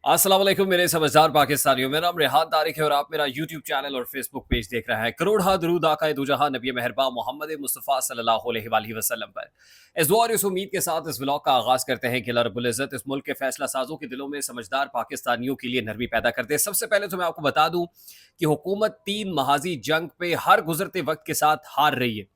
अस्सलाम वालेकुम मेरे समझदार पाकिस्तानियों। मेरा नाम रेहान तारिक है और आप मेरा यूट्यूब चैनल और फेसबुक पेज देख रहे हैं। करोड़ दरूद आका दो जहां नबी मेहरबान मोहम्मद मुस्तफ़ा सल्लल्लाहु अलैहि वसल्लम पर। इस दुआ और इस उम्मीद के साथ इस व्लॉग का आगाज़ करते हैं कि अल्लाह रब्बुल इज़्ज़त इस मुल्क के फैसला साजों के दिलों में समझदार पाकिस्तानियों के लिए नरमी पैदा करते हैं। सबसे पहले तो मैं आपको बता दूं कि हुकूमत 3 महाजी जंग पे हर गुजरते वक्त के साथ हार रही है,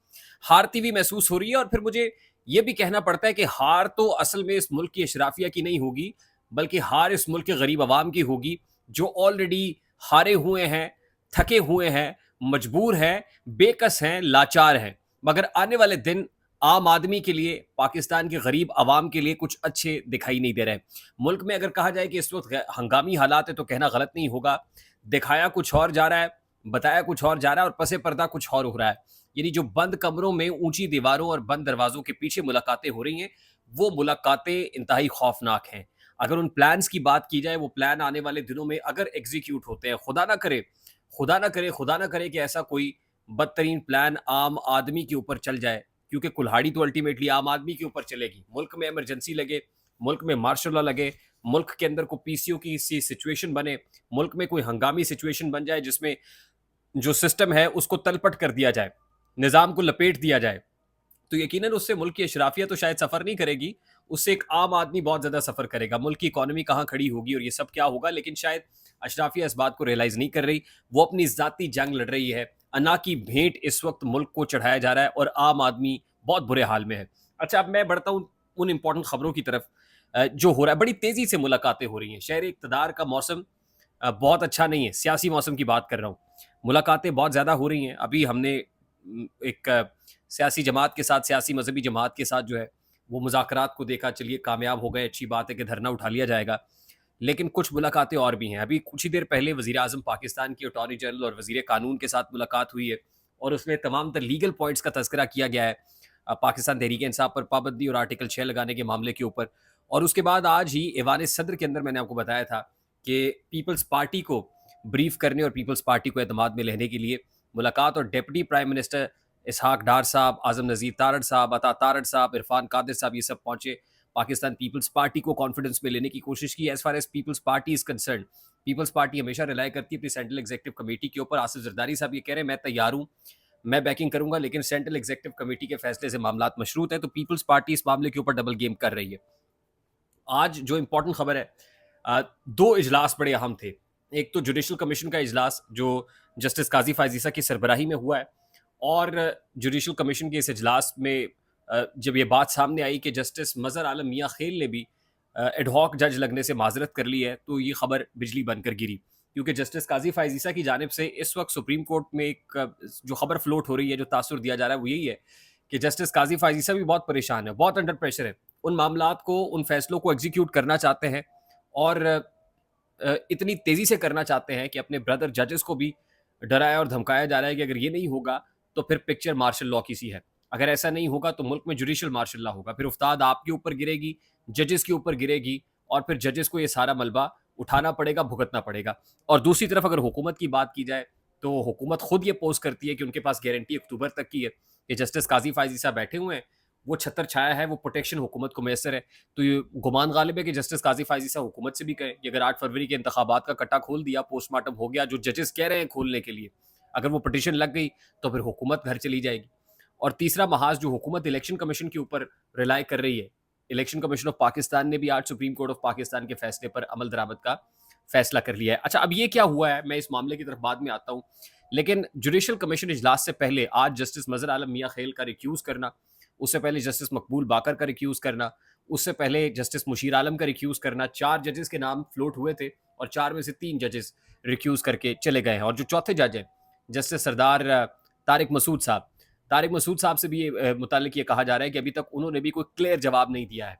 हारती हुई महसूस हो रही है। और फिर मुझे ये भी कहना पड़ता है कि हार तो असल में इस मुल्क की अशराफिया की नहीं होगी, बल्कि हार इस मुल्क के गरीब आवाम की होगी, जो ऑलरेडी हारे हुए हैं, थके हुए हैं, मजबूर हैं, बेकस हैं, लाचार हैं। मगर आने वाले दिन आम आदमी के लिए, पाकिस्तान के गरीब आवाम के लिए कुछ अच्छे दिखाई नहीं दे रहे हैं। मुल्क में अगर कहा जाए कि इस वक्त हंगामी हालात है तो कहना गलत नहीं होगा। दिखाया कुछ और जा रहा है, बताया कुछ और जा रहा है और पसे पर्दा कुछ और हो रहा है। यानी जो बंद कमरों में ऊंची दीवारों और बंद दरवाजों के पीछे मुलाकातें हो रही हैं, वो मुलाकातें इंतहाई खौफनाक हैं। अगर उन प्लान्स की बात की जाए, वो प्लान आने वाले दिनों में अगर एग्जीक्यूट होते हैं, खुदा ना करे, खुदा ना करे, खुदा ना करे कि ऐसा कोई बदतरीन प्लान आम आदमी के ऊपर चल जाए, क्योंकि कुल्हाड़ी तो अल्टीमेटली आम आदमी के ऊपर चलेगी। मुल्क में इमरजेंसी लगे, मुल्क में मार्शल लॉ लगे, मुल्क के अंदर कोई पीसीओ की सी सिचुएशन बने, मुल्क में कोई हंगामी सिचुएशन बन जाए जिसमें जो सिस्टम है उसको तलपट कर दिया जाए, निज़ाम को लपेट दिया जाए, तो यकीनन उससे मुल्क की अशराफिया तो शायद सफ़र नहीं करेगी, उससे एक आम आदमी बहुत ज़्यादा सफ़र करेगा। मुल्क की इकॉनमी कहाँ खड़ी होगी और ये सब क्या होगा, लेकिन शायद अशराफिया इस बात को रियलाइज़ नहीं कर रही। वो अपनी ज़ाती जंग लड़ रही है। अना की भेंट इस वक्त मुल्क को चढ़ाया जा रहा है और आम आदमी बहुत बुरे हाल में है। अच्छा, अब मैं बढ़ता हूँ उन इंपॉर्टेंट खबरों की तरफ। जो हो रहा है, बड़ी तेज़ी से मुलाकातें हो रही हैं। शहर इक़्तिदार का मौसम बहुत अच्छा नहीं है, सियासी मौसम की बात कर रहा हूँ। मुलाकातें बहुत ज़्यादा हो रही हैं। अभी हमने एक सियासी जमात के साथ, सियासी मजहबी जमात के साथ जो है वो मुज़ाकरात को देखा, चलिए कामयाब हो गए, अच्छी बात है कि धरना उठा लिया जाएगा। लेकिन कुछ मुलाकातें और भी हैं। अभी कुछ ही देर पहले वज़ीर-ए-आज़म पाकिस्तान के अटॉर्नी जनरल और वज़ीर कानून के साथ मुलाकात हुई है और उसमें तमाम तर लीगल पॉइंट्स का तज़किरा किया गया है। पाकिस्तान तहरीक-ए-इंसाफ पर पाबंदी और आर्टिकल 6 लगाने के मामले के ऊपर। और उसके बाद आज ही ऐवान-ए-सद्र के अंदर मैंने आपको बताया था कि पीपल्स पार्टी को ब्रीफ करने और पीपल्स पार्टी को एतमाद में लेने के लिए मुलाकात, और डिप्टी प्राइम मिनिस्टर इसहाक डार साहब, आज़म नज़ीर तारड़ साहब, अता तारड़ साहब, इरफान कादिर साहब, ये सब पहुंचे। पाकिस्तान पीपल्स पार्टी को कॉन्फिडेंस में लेने की कोशिश की। As far as Peoples Party is concern, Peoples Party हमेशा रिलाई करती है अपनी सेंट्रल एग्जीक्यूटिव कमेटी के ऊपर। आसिफ जरदारी साहब ये कह रहे हैं मैं तैयार हूँ, मैं बैकिंग करूंगा, लेकिन सेंट्रल एग्जीक्यूटिव कमेटी के फैसले से मामला मशरूत है। तो पीपल्स पार्टी इस मामले के ऊपर डबल गेम कर रही है। आज जो इंपॉर्टेंट खबर है, दो इजलास बड़े अहम थे। एक तो जुडिशल कमीशन का इजलास जो जस्टिस काजी फायजीसा की सरबराही में हुआ है, और जुडिशल कमीशन के इस इजलास में जब ये बात सामने आई कि जस्टिस मज़हर आलम मियाँ खेल ने भी एडहॉक जज लगने से माजरत कर ली है, तो ये खबर बिजली बनकर गिरी। क्योंकि जस्टिस काजी फायजीसा की जानिब से इस वक्त सुप्रीम कोर्ट में एक जो खबर फ्लोट हो रही है, जो तासुर दिया जा रहा है, वो यही है कि जस्टिस काजी फायजीसा भी बहुत परेशान है, बहुत अंडर प्रेशर है। उन मामलात को, उन फैसलों को एग्जीक्यूट करना चाहते हैं और इतनी तेज़ी से करना चाहते हैं कि अपने ब्रदर जजेस को भी डराया और धमकाया जा रहा है कि अगर ये नहीं होगा तो फिर पिक्चर मार्शल लॉ की सी है। अगर ऐसा नहीं होगा तो मुल्क में जुडिशल मार्शल लॉ होगा, फिर उफ्ताद आपके ऊपर गिरेगी, जजेस के ऊपर गिरेगी, और फिर जजेस को ये सारा मलबा उठाना पड़ेगा, भुगतना पड़ेगा। और दूसरी तरफ अगर हुकूमत की बात की जाए तो हुकूमत खुद ये पोस्ट करती है कि उनके पास गारंटी अक्टूबर तक की है कि जस्टिस काजी फायजी साहब बैठे हुए हैं, वो छतर छाया है, वो प्रोटेक्शन हुकूमत को मैसर है। तो ये गुमान गालिब है कि जस्टिस काजी फायजी साहब हुकूमत से भी कहें कि अगर 8 फरवरी के इंतखाबात का कट्टा खोल दिया, पोस्टमार्टम हो गया, जो जजेस कह रहे हैं खोलने के लिए, अगर वो पटिशन लग गई तो फिर हुकूमत घर चली जाएगी। और तीसरा महाज जो हुकूमत इलेक्शन कमीशन के ऊपर रिलाई कर रही है, इलेक्शन कमीशन ऑफ पाकिस्तान ने भी आज सुप्रीम कोर्ट ऑफ पाकिस्तान के फैसले पर अमल दरामद का फैसला कर लिया है। अच्छा, अब ये क्या हुआ है, मैं इस मामले की तरफ बाद में आता हूँ, लेकिन जुडिशल कमीशन इजलास से पहले आज जस्टिस मज़हर आलम मियाँ खेल का रिक्यूज़ करना, उससे पहले जस्टिस मकबूल बाकर का रिक्यूज़ करना, उससे पहले जस्टिस मुशीर आलम का रिक्यूज़ करना, 4 जजेस के नाम फ्लोट हुए थे और 4 में से 3 जजेस रिक्यूज़ करके चले गए हैं। और जो चौथे जज हैं जस्टिस सरदार तारिक मसूद साहब से भी ये मुतालिक ये कहा जा रहा है कि अभी तक उन्होंने भी कोई क्लियर जवाब नहीं दिया है।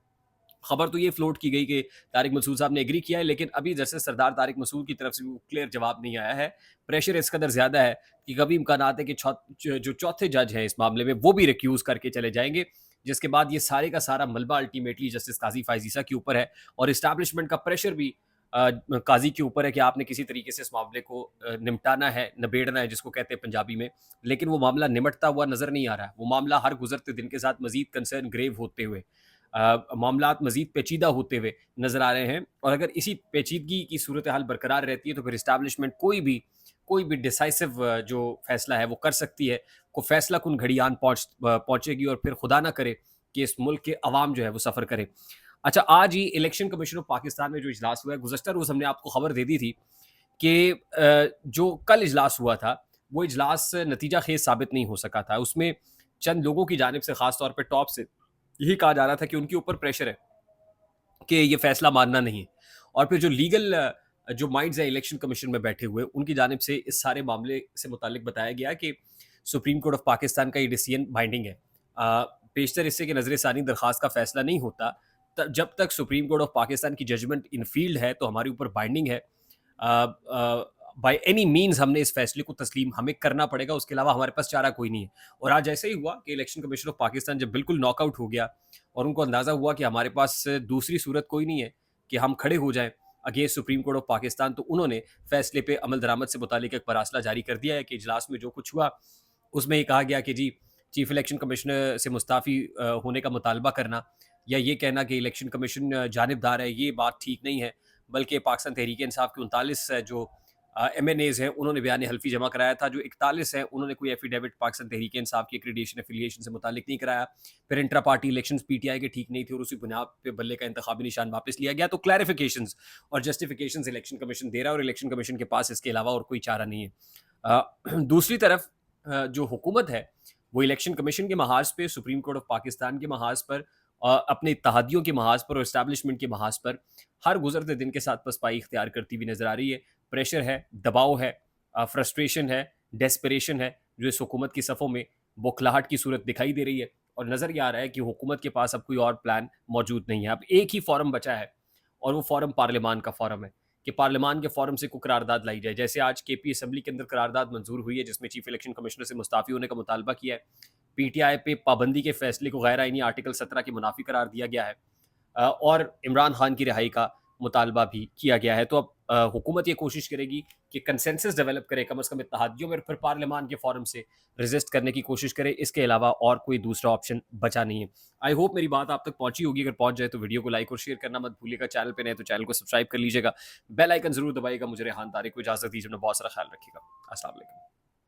खबर तो ये फ्लोट की गई कि तारिक मसूद साहब ने एग्री किया है, लेकिन अभी जैसे सरदार तारिक मसूद की तरफ से भी क्लियर जवाब नहीं आया है। प्रेशर इस कदर ज़्यादा है कि कभी इम्कानात है कि जो चौथे जज हैं इस मामले में वो भी रिक्यूज़ करके चले जाएंगे, जिसके बाद ये सारे का सारा मलबा अल्टीमेटली जस्टिस काजी फायजीसा के ऊपर है। और इस्टेब्लिशमेंट का प्रेशर भी काजी के ऊपर है कि आपने किसी तरीके से इस मामले को निपटाना है, नबेड़ना है, जिसको कहते हैं पंजाबी में। लेकिन वो मामला निमटता हुआ नज़र नहीं आ रहा है। वो मामला हर गुजरते दिन के साथ मजीद कंसर्न ग्रेव होते हुए معاملات مزید پیچیدہ ہوتے ہوئے نظر آ رہے ہیں، اور اگر اسی پیچیدگی کی صورتحال برقرار رہتی ہے تو پھر اسٹیبلشمنٹ کوئی بھی ڈیسائسو جو فیصلہ ہے وہ کر سکتی ہے، کو فیصلہ کن گھڑی آن پہنچے گی، اور پھر خدا نہ کرے کہ اس ملک کے عوام جو ہے وہ سفر کرے۔ اچھا، آج ہی الیکشن کمیشن آف پاکستان میں جو اجلاس ہوا ہے، گزشتہ روز ہم نے آپ کو خبر دے دی تھی کہ جو کل اجلاس ہوا تھا وہ اجلاس نتیجہ خیز ثابت نہیں ہو سکا تھا۔ اس میں چند لوگوں کی جانب سے، خاص طور پہ ٹاپ سے یہی کہا جا رہا تھا کہ ان کے اوپر پریشر ہے کہ یہ فیصلہ ماننا نہیں ہے، اور پھر جو لیگل جو مائنڈز ہیں الیکشن کمیشن میں بیٹھے ہوئے، ان کی جانب سے اس سارے معاملے سے متعلق بتایا گیا کہ سپریم کورٹ آف پاکستان کا یہ ڈیسیژن بائنڈنگ ہے۔ بیشتر اس سے کہ نظر ثانی درخواست کا فیصلہ نہیں ہوتا جب تک سپریم کورٹ آف پاکستان کی ججمنٹ ان فیلڈ ہے تو ہمارے اوپر بائنڈنگ ہے، بائی اینی مینز ہم نے اس فیصلے کو تسلیم ہمیں کرنا پڑے گا، اس کے علاوہ ہمارے پاس چارہ کوئی نہیں ہے۔ اور آج ایسے ہی ہوا کہ الیکشن کمیشن آف پاکستان جب بالکل ناک آؤٹ ہو گیا اور ان کو اندازہ ہوا کہ ہمارے پاس دوسری صورت کوئی نہیں ہے کہ ہم کھڑے ہو جائیں against supreme court of Pakistan, تو انہوں نے فیصلے پہ عمل درآمد سے متعلق ایک مراسلہ جاری کر دیا ہے کہ اجلاس میں جو کچھ ہوا اس میں یہ کہا گیا کہ جی چیف الیکشن کمشنر سے مستعفی ہونے کا مطالبہ کرنا یا یہ کہنا کہ الیکشن کمیشن جانبدار ہے، یہ بات ٹھیک نہیں ہے، بلکہ پاکستان تحریک انصاف کے 39 جو ایم این ایز ہیں انہوں نے بیان حلفی جمع کرایا تھا، جو 41 ہیں انہوں نے کوئی ایفیڈیوٹ پاکستان تحریک انصاف کی ایکریڈیشن افیلیشن سے متعلق نہیں کرایا۔ پھر intra party elections P T I کے ٹھیک نہیں تھے اور اسی بنیاد پہ بلے کا انتخابی نشان واپس لیا گیا۔ تو کلیریفیکیشنز اور جسٹیفیکیشنز الیکشن کمیشن دے رہا ہے، اور الیکشن کمیشن کے پاس اس کے علاوہ اور کوئی چارہ نہیں ہے۔ دوسری طرف جو حکومت ہے وہ الیکشن کمیشن کے محاذ پہ، سپریم کورٹ آف پاکستان کے محاذ پر، اپنے اتحادیوں کے محاذ پر اور اسٹیبلشمنٹ کے محاذ پر ہر گزرتے دن کے ساتھ پسپائی اختیار کرتی ہوئی نظر آ رہی ہے۔ پریشر ہے، دباؤ ہے، فرسٹریشن ہے، ڈیسپریشن ہے جو اس حکومت کی صفوں میں بوکھلاہٹ کی صورت دکھائی دے رہی ہے، اور نظر یہ آ رہا ہے کہ حکومت کے پاس اب کوئی اور پلان موجود نہیں ہے۔ اب ایک ہی فورم بچا ہے اور وہ فورم پارلیمان کا فورم ہے کہ پارلیمان کے فورم سے کوئی قرارداد لائی جائے، جیسے آج کے پی اسمبلی کے اندر قرارداد منظور ہوئی ہے جس میں چیف الیکشن کمشنر سے مستعفی ہونے کا مطالبہ کیا ہے، پی ٹی آئی پہ پابندی کے فیصلے کو غیر آئینی آرٹیکل 17 کے منافی قرار دیا گیا ہے، اور عمران خان کی رہائی کا مطالبہ بھی کیا گیا ہے۔ تو اب حکومت یہ کوشش کرے گی کہ کنسنسس ڈیولپ کرے، کم از کم اتحادیوں میں، پھر پارلیمان کے فورم سے ریزسٹ کرنے کی کوشش کرے، اس کے علاوہ اور کوئی دوسرا آپشن بچا نہیں ہے۔ آئی ہوپ میری بات آپ تک پہنچی ہوگی، اگر پہنچ جائے تو ویڈیو کو لائک اور شیئر کرنا مت بھولیے گا، چینل پہ نئے تو چینل کو سبسکرائب کر لیجیے گا، بیل آئیکن ضرور دبائیے گا۔ مجھے ریحان طارق کو اجازت دیجیے، اپنا بہت سارا خیال رکھیے گا۔ السلام علیکم۔